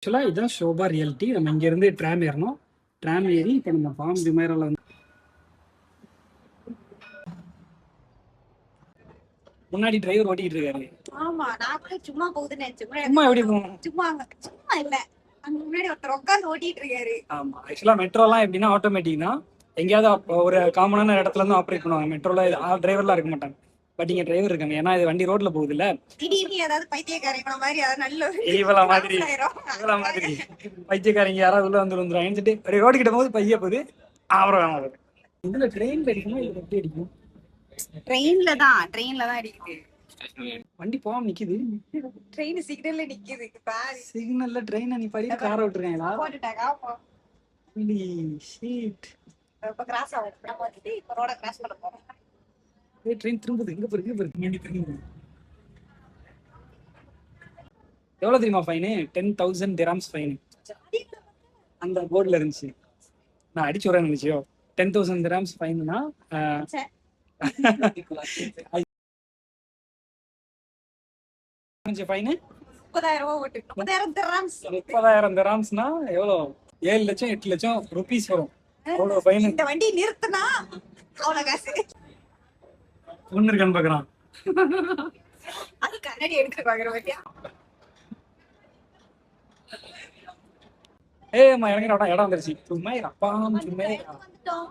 ஆக்சுவலா இதுதான் ஷோபா ரியாலிட்டி. நம்ம இங்க இருந்து ட்ராம் ஏறணும். ட்ராம் ஏறி இப்போ நம்ம ஃபார்ம் ஜுமேரால வந்து முன்னாடி டிரைவர் ஓட்டிட்டு இருக்காரு. ஆமா, நான் கூட சும்மா போகுதுன்னு நினைச்சேன். சும்மா எப்படி போகும்? சும்மா இல்ல, அங்க முன்னாடி ஒருத்தர் உட்காந்து ஓட்டிட்டு இருக்காரு. ஆமா, ஆக்சுவலா மெட்ரோலாம் எப்படின்னா ஆட்டோமேட்டிக் தான். எங்கேயாவது ஒரு காமனான இடத்துல இருந்து ஆப்ரேட் பண்ணுவாங்க. மெட்ரோல டிரைவர்லாம் இருக்க மாட்டாங்க. பட் இங்க டிரைவர் இருக்காங்க. ஏன்னா இது வண்டி ரோட்ல போகுது இல்ல. திடீர்னு ஏதாவது பைத்தியக்காரங்க மாதிரி ஏதாவது நல்ல இவள மாதிரி பைத்தியக்காரங்க யாராவது உள்ள வந்து வந்துருவாங்க. ஒரு ரோடு கிட்ட போது பைய போகுது. அப்புறம் இதுல ட்ரெயின் அடிக்கணும். இது எப்படி அடிக்கும்? ட்ரெயின்ல தான் அடிக்குது. வண்டி போகாம நிக்குது. ட்ரெயின் சிக்னல்ல நிக்குது பாரு. சிக்னல்ல ட்ரெயினை நீ படி கார விட்டுருக்காங்களா? போட்டுட்டாங்க. ஆமா, ஷீட். இப்ப கிராஸ் ஆகும். நம்ம வந்து இப்ப ரோட கிராஸ் பண்ண போறோம். ட்ரெயின் திரும்புது. இங்க பாரு வண்டி திரும்புது. எவ்வளவு தெரியுமா ஃபைனு? 10,000 dirhams fine. அந்த போர்டுல இருந்துச்சு. நான் அடிச்சு வரேன்னு நினைச்சியோ. 10,000 dirhams ஃபைன்னா ஃபைனு 30,000 ரூபாய் ஓட்டு. 30,000 dirhams. 30,000 dirhamsனா எவ்வளோ? 7 லட்சம் 8 லட்சம் ருபீஸ் வரும். அவ்வளோ ஃபைன். இந்த வண்டி நிறுத்தினா அவ்வளவு காசு. ஒன்னு இருக்கான்னு பாக்குறான். அது கண்ணாடி எடுத்து பாக்குற வண்டியா? ஏமா இறங்கிட இடம் வந்துருச்சு. சும்மா அப்பா சும்மா வந்துட்டோம்.